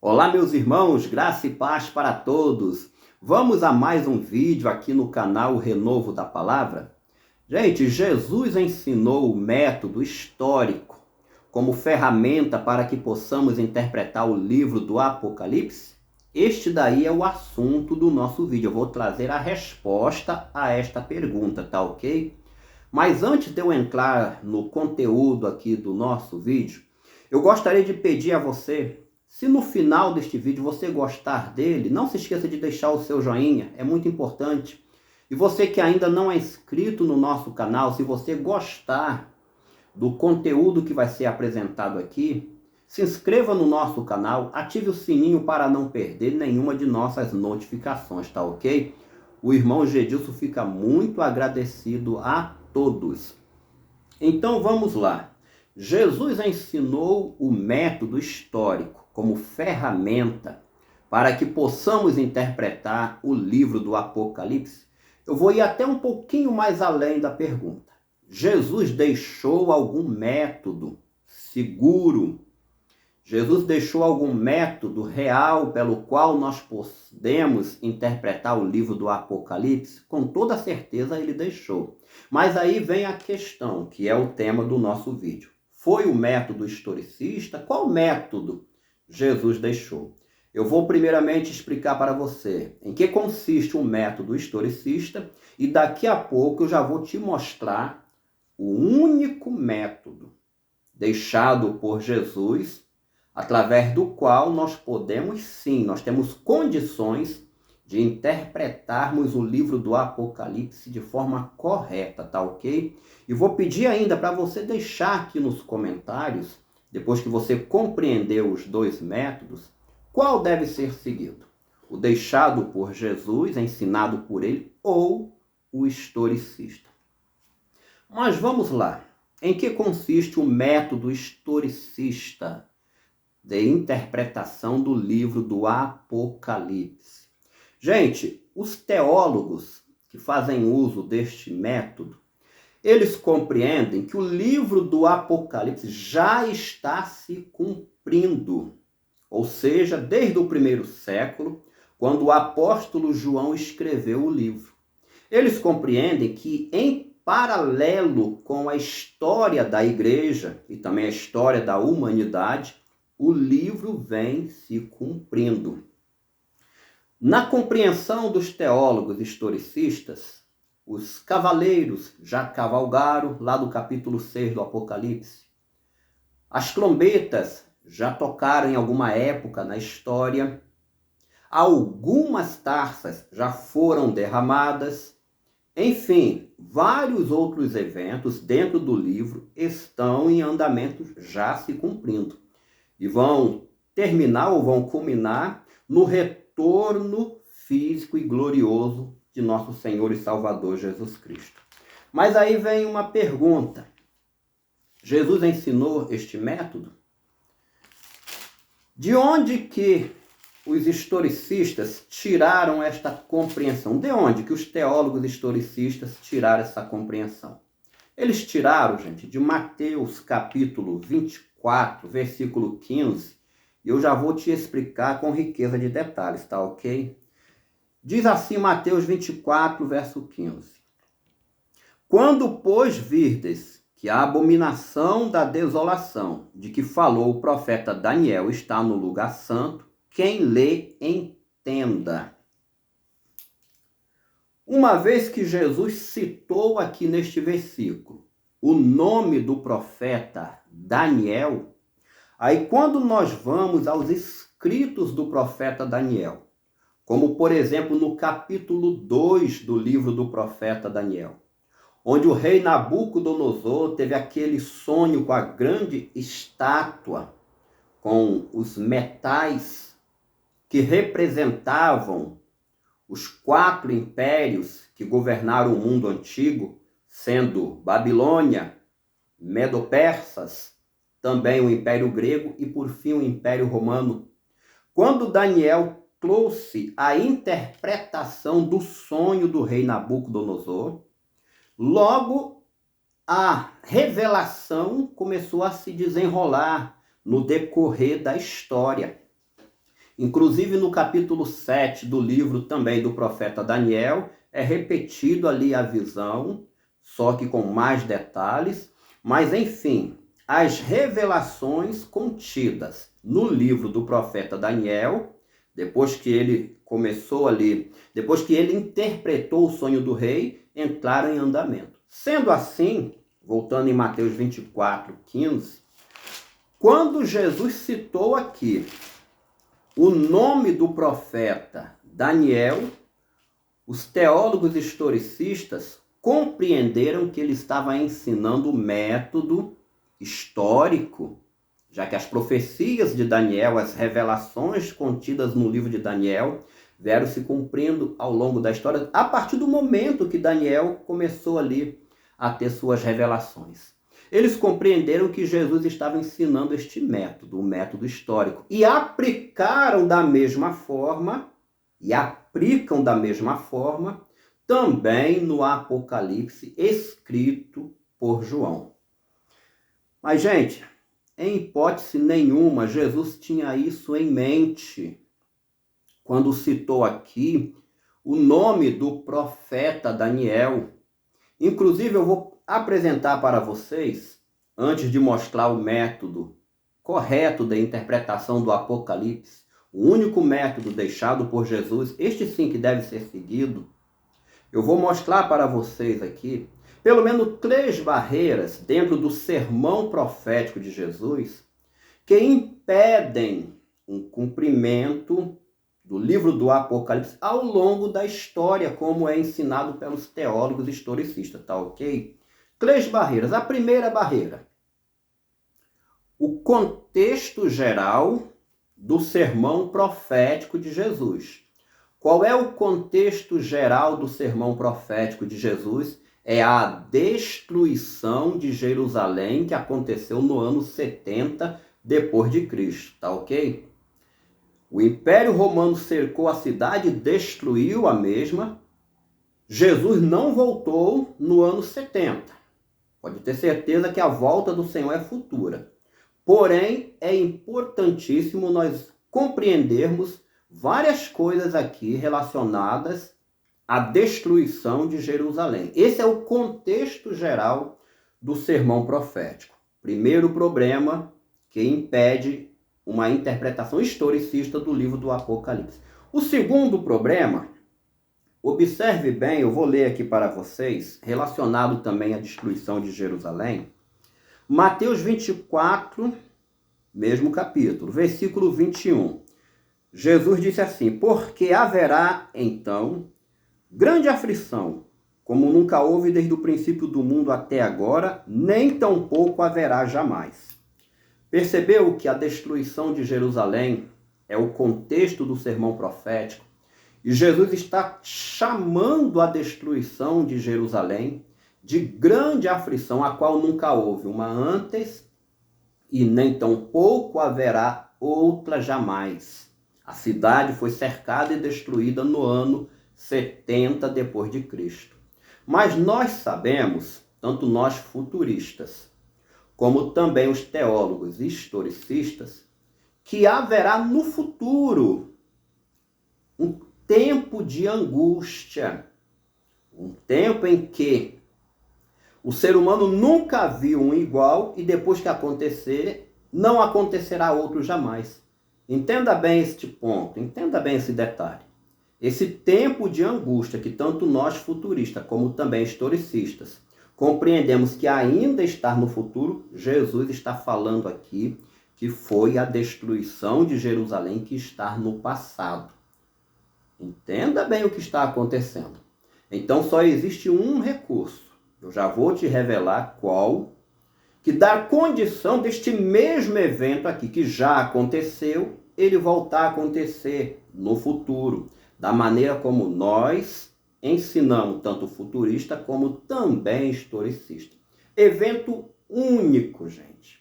Olá, meus irmãos, graça e paz para todos. Vamos a mais um vídeo aqui no canal Renovo da Palavra? Gente, Jesus ensinou o método histórico como ferramenta para que possamos interpretar o livro do Apocalipse? Este daí é o assunto do nosso vídeo. Eu vou trazer a resposta a esta pergunta, tá ok? Mas antes de eu entrar no conteúdo aqui do nosso vídeo, eu gostaria de pedir a você, se no final deste vídeo você gostar dele, não se esqueça de deixar o seu joinha, é muito importante. E você que ainda não é inscrito no nosso canal, se você gostar do conteúdo que vai ser apresentado aqui, se inscreva no nosso canal, ative o sininho para não perder nenhuma de nossas notificações, tá ok? O irmão Gedilson fica muito agradecido a todos. Então vamos lá. Jesus ensinou o método histórico como ferramenta para que possamos interpretar o livro do Apocalipse. Eu vou ir até um pouquinho mais além da pergunta. Jesus deixou algum método seguro? Jesus deixou algum método real pelo qual nós podemos interpretar o livro do Apocalipse? Com toda certeza ele deixou. Mas aí vem a questão, que é o tema do nosso vídeo. Foi o método historicista? Qual método Jesus deixou? Eu vou primeiramente explicar para você em que consiste o método historicista e daqui a pouco eu já vou te mostrar o único método deixado por Jesus, através do qual nós podemos sim, nós temos condições de interpretarmos o livro do Apocalipse de forma correta, tá ok? E vou pedir ainda para você deixar aqui nos comentários, depois que você compreendeu os dois métodos, qual deve ser seguido? O deixado por Jesus, ensinado por ele, ou o historicista? Mas vamos lá. Em que consiste o método historicista de interpretação do livro do Apocalipse? Gente, os teólogos que fazem uso deste método, eles compreendem que o livro do Apocalipse já está se cumprindo. Ou seja, desde o primeiro século, quando o apóstolo João escreveu o livro. Eles compreendem que, em paralelo com a história da igreja e também a história da humanidade, o livro vem se cumprindo. Na compreensão dos teólogos historicistas, os cavaleiros já cavalgaram lá do capítulo 6 do Apocalipse. As trombetas já tocaram em alguma época na história. Algumas taças já foram derramadas. Enfim, vários outros eventos dentro do livro estão em andamento já se cumprindo e vão terminar ou vão culminar no retorno físico e glorioso de nosso Senhor e Salvador Jesus Cristo. Mas aí vem uma pergunta. Jesus ensinou este método? De onde que os historicistas tiraram esta compreensão? De onde que os teólogos historicistas tiraram essa compreensão? Eles tiraram, gente, de Mateus capítulo 24, versículo 15, e eu já vou te explicar com riqueza de detalhes, tá ok? Diz assim Mateus 24, verso 15. Quando, pois, virdes que a abominação da desolação de que falou o profeta Daniel está no lugar santo, quem lê, entenda. Uma vez que Jesus citou aqui neste versículo o nome do profeta Daniel, aí quando nós vamos aos escritos do profeta Daniel, como por exemplo no capítulo 2 do livro do profeta Daniel, onde o rei Nabucodonosor teve aquele sonho com a grande estátua, com os metais que representavam os 4 impérios que governaram o mundo antigo, sendo Babilônia, Medo-Persas, também o Império Grego e, por fim, o Império Romano. Quando Daniel trouxe a interpretação do sonho do rei Nabucodonosor, logo a revelação começou a se desenrolar no decorrer da história. Inclusive no capítulo 7 do livro também do profeta Daniel, é repetido ali a visão, só que com mais detalhes. Mas enfim, as revelações contidas no livro do profeta Daniel, depois que ele começou ali, depois que ele interpretou o sonho do rei, entraram em andamento. Sendo assim, voltando em Mateus 24, 15, quando Jesus citou aqui o nome do profeta Daniel, os teólogos historicistas compreenderam que ele estava ensinando o método histórico, já que as profecias de Daniel, as revelações contidas no livro de Daniel, vieram se cumprindo ao longo da história, a partir do momento que Daniel começou ali a ter suas revelações. Eles compreenderam que Jesus estava ensinando este método, o método histórico, e aplicaram da mesma forma, e aplicam da mesma forma, também no Apocalipse escrito por João. Mas, gente, em hipótese nenhuma, Jesus tinha isso em mente quando citou aqui o nome do profeta Daniel. Inclusive, eu vou apresentar para vocês, antes de mostrar o método correto da interpretação do Apocalipse, o único método deixado por Jesus, este sim que deve ser seguido, eu vou mostrar para vocês aqui, pelo menos 3 barreiras dentro do sermão profético de Jesus, que impedem um cumprimento do livro do Apocalipse ao longo da história, como é ensinado pelos teólogos historicistas, tá ok? 3 barreiras. A primeira barreira, o contexto geral do sermão profético de Jesus. Qual é o contexto geral do sermão profético de Jesus? É a destruição de Jerusalém que aconteceu no ano 70 depois de Cristo, tá ok? O Império Romano cercou a cidade e destruiu a mesma. Jesus não voltou no ano 70. Pode ter certeza que a volta do Senhor é futura. Porém, é importantíssimo nós compreendermos várias coisas aqui relacionadas à destruição de Jerusalém. Esse é o contexto geral do sermão profético. Primeiro problema que impede uma interpretação historicista do livro do Apocalipse. O segundo problema, observe bem, eu vou ler aqui para vocês, relacionado também à destruição de Jerusalém, Mateus 24, mesmo capítulo, versículo 21. Jesus disse assim: porque haverá, então, grande aflição, como nunca houve desde o princípio do mundo até agora, nem tampouco haverá jamais. Percebeu que a destruição de Jerusalém é o contexto do sermão profético? E Jesus está chamando a destruição de Jerusalém de grande aflição, a qual nunca houve uma antes e nem tampouco haverá outra jamais. A cidade foi cercada e destruída no ano 70 depois de Cristo. Mas nós sabemos, tanto nós futuristas, como também os teólogos historicistas, que haverá no futuro um tempo de angústia, um tempo em que o ser humano nunca viu um igual e depois que acontecer, não acontecerá outro jamais. Entenda bem este ponto, entenda bem esse detalhe. Esse tempo de angústia que tanto nós futuristas como também historicistas compreendemos que ainda está no futuro, Jesus está falando aqui que foi a destruição de Jerusalém que está no passado. Entenda bem o que está acontecendo. Então só existe um recurso. Eu já vou te revelar qual, que dá condição deste mesmo evento aqui, que já aconteceu, ele voltar a acontecer no futuro, da maneira como nós ensinamos, tanto futurista como também historicista. Evento único, gente.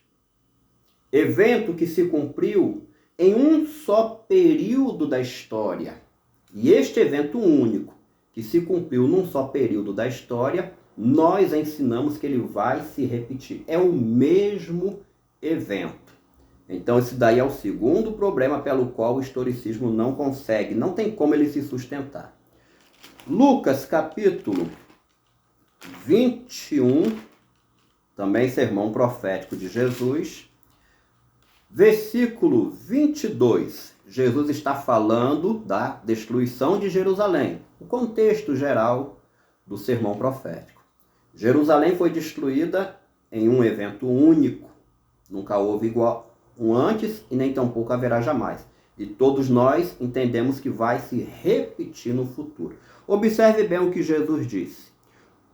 Evento que se cumpriu em um só período da história. E este evento único, que se cumpriu num só período da história, nós ensinamos que ele vai se repetir. É o mesmo evento. Então, esse daí é o segundo problema pelo qual o historicismo não consegue, não tem como ele se sustentar. Lucas, capítulo 21, também sermão profético de Jesus, versículo 22. Jesus está falando da destruição de Jerusalém, o contexto geral do sermão profético. Jerusalém foi destruída em um evento único, nunca houve igual um antes e nem tampouco haverá jamais. E todos nós entendemos que vai se repetir no futuro. Observe bem o que Jesus disse.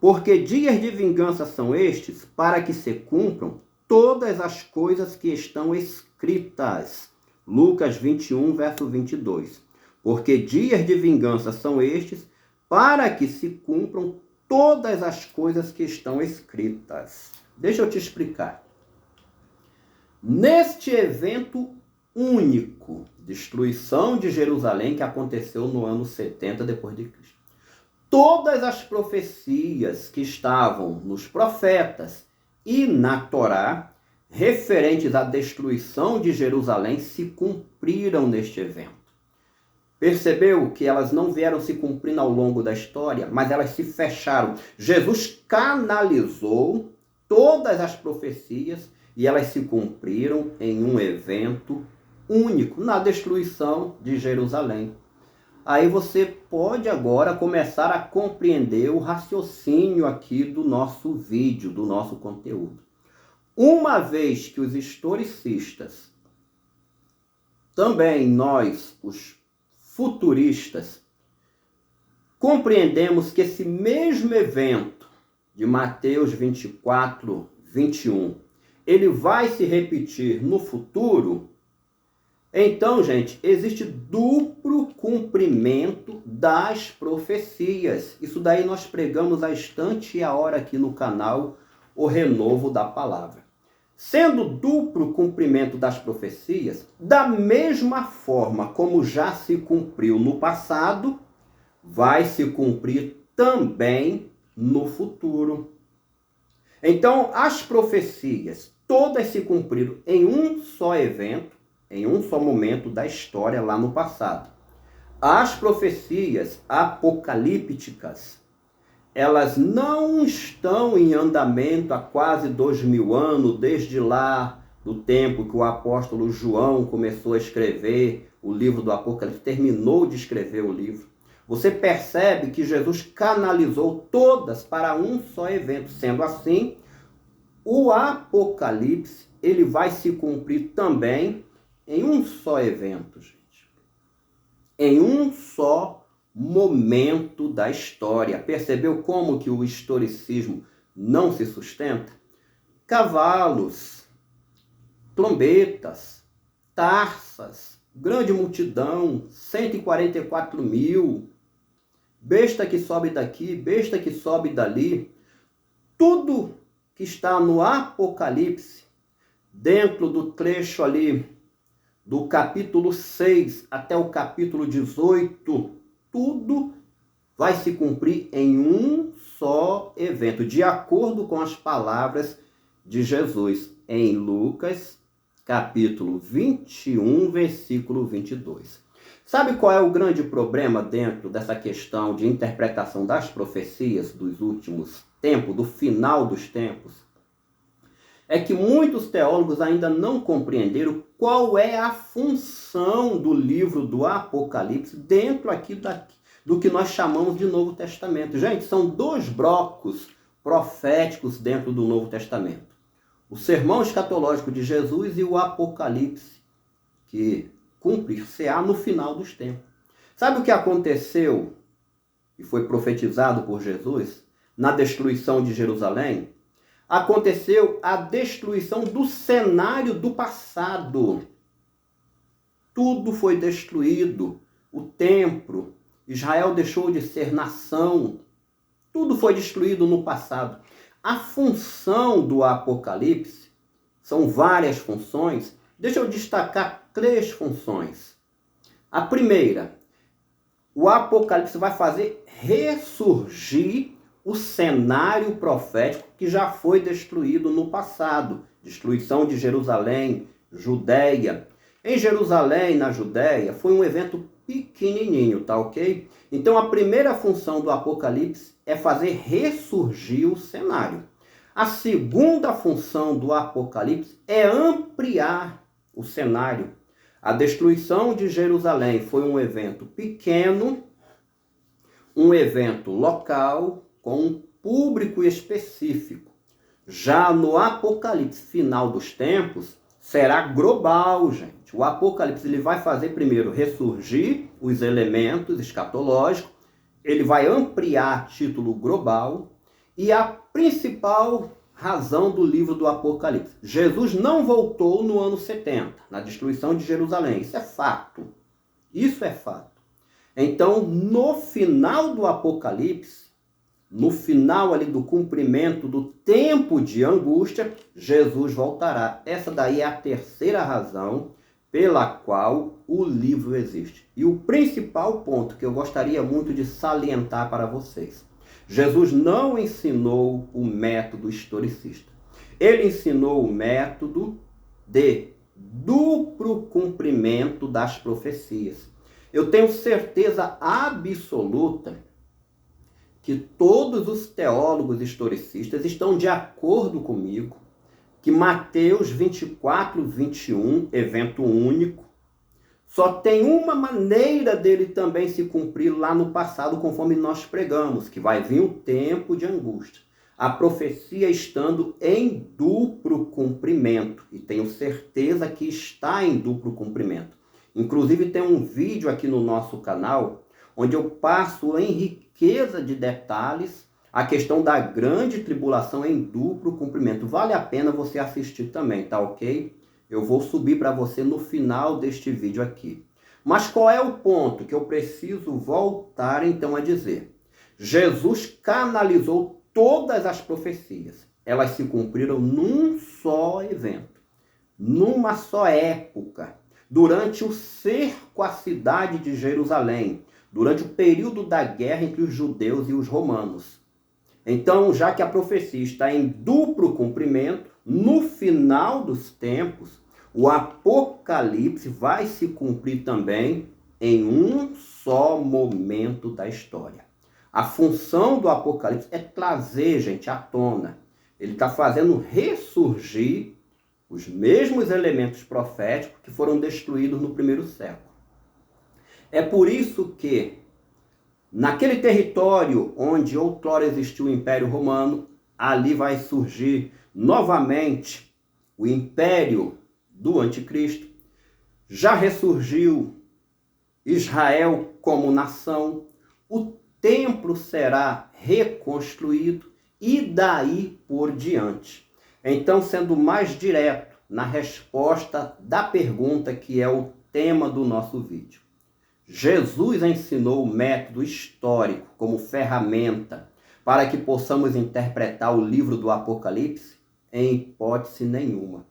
Porque dias de vingança são estes, para que se cumpram todas as coisas que estão escritas. Lucas 21, verso 22. Porque dias de vingança são estes, para que se cumpram todas as coisas que estão escritas. Deixa eu te explicar. Neste evento único, destruição de Jerusalém, que aconteceu no ano 70 depois de Cristo, todas as profecias que estavam nos profetas e na Torá, referentes à destruição de Jerusalém, se cumpriram neste evento. Percebeu que elas não vieram se cumprindo ao longo da história, mas elas se fecharam. Jesus canalizou todas as profecias e elas se cumpriram em um evento único, na destruição de Jerusalém. Aí você pode agora começar a compreender o raciocínio aqui do nosso vídeo, do nosso conteúdo. Uma vez que os historicistas, também nós, os futuristas, compreendemos que esse mesmo evento de Mateus 24, 21, ele vai se repetir no futuro. Então, gente, existe duplo cumprimento das profecias. Isso daí nós pregamos a instante e a hora aqui no canal O Renovo da Palavra. Sendo duplo cumprimento das profecias, da mesma forma como já se cumpriu no passado, vai se cumprir também no futuro. Então, as profecias todas se cumpriram em um só evento, em um só momento da história lá no passado. As profecias apocalípticas, elas não estão em andamento há quase 2000 anos, desde lá do tempo que o apóstolo João começou a escrever o livro do Apocalipse, terminou de escrever o livro. Você percebe que Jesus canalizou todas para um só evento. Sendo assim, o Apocalipse, ele vai se cumprir também em um só evento, gente. Em um só momento da história. Percebeu como que o historicismo não se sustenta? Cavalos, trombetas, taças, grande multidão, 144 mil, besta que sobe daqui, besta que sobe dali, tudo que está no Apocalipse, dentro do trecho ali do capítulo 6 até o capítulo 18, tudo vai se cumprir em um só evento, de acordo com as palavras de Jesus em Lucas, capítulo 21, versículo 22. Sabe qual é o grande problema dentro dessa questão de interpretação das profecias dos últimos tempos, do final dos tempos? É que muitos teólogos ainda não compreenderam qual é a função do livro do Apocalipse dentro aqui do que nós chamamos de Novo Testamento. Gente, são dois blocos proféticos dentro do Novo Testamento. O sermão escatológico de Jesus e o Apocalipse, que cumprir-se-á no final dos tempos. Sabe o que aconteceu e foi profetizado por Jesus na destruição de Jerusalém? Aconteceu a destruição do cenário do passado. Tudo foi destruído. O templo, Israel deixou de ser nação. Tudo foi destruído no passado. A função do Apocalipse, são várias funções. Deixa eu destacar 3 funções. A primeira, o Apocalipse vai fazer ressurgir o cenário profético que já foi destruído no passado. Destruição de Jerusalém, Judéia. Em Jerusalém, na Judéia, foi um evento pequenininho, tá ok? Então a primeira função do Apocalipse é fazer ressurgir o cenário. A segunda função do Apocalipse é ampliar o cenário. A destruição de Jerusalém foi um evento pequeno, um evento local, com um público específico. Já no Apocalipse final dos tempos, será global, gente. O Apocalipse ele vai fazer primeiro ressurgir os elementos escatológicos, ele vai ampliar a título global, e a principal razão do livro do Apocalipse: Jesus não voltou no ano 70, na destruição de Jerusalém. Isso é fato. Isso é fato. Então, no final do Apocalipse, no final ali do cumprimento do tempo de angústia, Jesus voltará. Essa daí é a terceira razão pela qual o livro existe. E o principal ponto que eu gostaria muito de salientar para vocês: Jesus não ensinou o método historicista. Ele ensinou o método de duplo cumprimento das profecias. Eu tenho certeza absoluta que todos os teólogos historicistas estão de acordo comigo que Mateus 24, 21, evento único, só tem uma maneira dele também se cumprir lá no passado, conforme nós pregamos, que vai vir um tempo de angústia. A profecia estando em duplo cumprimento, e tenho certeza que está em duplo cumprimento. Inclusive tem um vídeo aqui no nosso canal, onde eu passo em riqueza de detalhes a questão da grande tribulação em duplo cumprimento. Vale a pena você assistir também, tá ok? Eu vou subir para você no final deste vídeo aqui. Mas qual é o ponto que eu preciso voltar então a dizer? Jesus canalizou todas as profecias. Elas se cumpriram num só evento, numa só época, durante o cerco à cidade de Jerusalém, durante o período da guerra entre os judeus e os romanos. Então, já que a profecia está em duplo cumprimento, no final dos tempos, o Apocalipse vai se cumprir também em um só momento da história. A função do Apocalipse é trazer, gente, à tona. Ele está fazendo ressurgir os mesmos elementos proféticos que foram destruídos no primeiro século. É por isso que, naquele território onde outrora existiu o Império Romano, ali vai surgir novamente o Império do Anticristo. Já ressurgiu Israel como nação, o templo será reconstruído e daí por diante. Então, sendo mais direto na resposta da pergunta que é o tema do nosso vídeo: Jesus ensinou o método histórico como ferramenta para que possamos interpretar o livro do Apocalipse? Em hipótese nenhuma.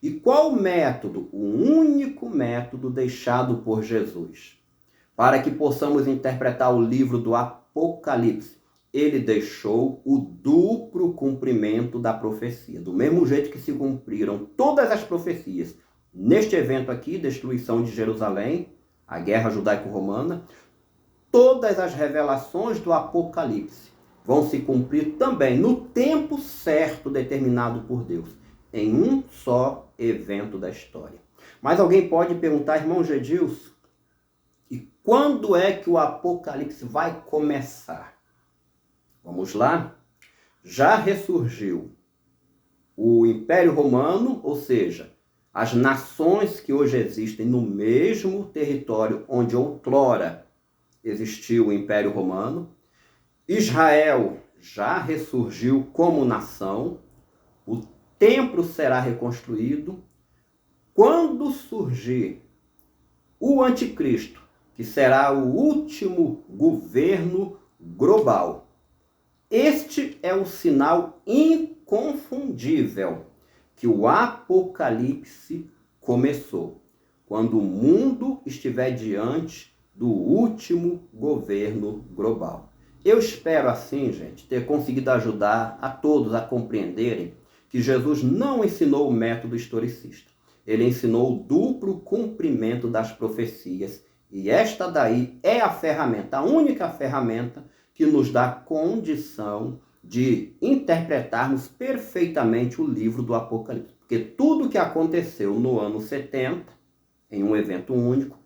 E qual o método? O único método deixado por Jesus para que possamos interpretar o livro do Apocalipse. Ele deixou o duplo cumprimento da profecia. Do mesmo jeito que se cumpriram todas as profecias neste evento aqui, destruição de Jerusalém, a guerra judaico-romana, todas as revelações do Apocalipse vão se cumprir também no tempo certo determinado por Deus, em um só evento da história. Mas alguém pode perguntar: irmão Gedilson, e quando é que o Apocalipse vai começar? Vamos lá? Já ressurgiu o Império Romano, ou seja, as nações que hoje existem no mesmo território onde outrora existiu o Império Romano. Israel já ressurgiu como nação. O templo será reconstruído. Quando surgir o Anticristo, que será o último governo global, este é o sinal inconfundível que o Apocalipse começou, quando o mundo estiver diante do último governo global. Eu espero assim, gente, ter conseguido ajudar a todos a compreenderem que Jesus não ensinou o método historicista. ele ensinou o duplo cumprimento das profecias. E esta daí é a ferramenta, a única ferramenta que nos dá condição de interpretarmos perfeitamente o livro do Apocalipse. Porque tudo que aconteceu no ano 70, em um evento único,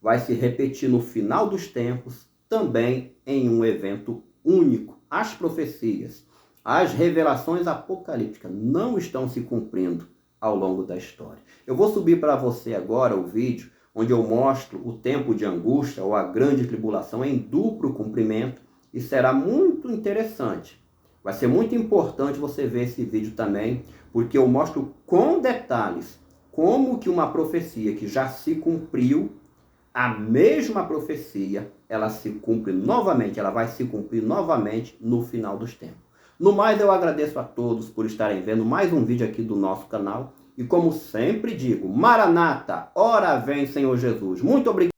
vai se repetir no final dos tempos, também em um evento único. As profecias, as revelações apocalípticas não estão se cumprindo ao longo da história. Eu vou subir para você agora o vídeo onde eu mostro o tempo de angústia ou a grande tribulação em duplo cumprimento e será muito interessante. Vai ser muito importante você ver esse vídeo também, porque eu mostro com detalhes como que uma profecia que já se cumpriu, a mesma profecia, ela se cumpre novamente, ela vai se cumprir novamente no final dos tempos. No mais, eu agradeço a todos por estarem vendo mais um vídeo aqui do nosso canal. E como sempre digo, Maranata, ora vem Senhor Jesus. Muito obrigado.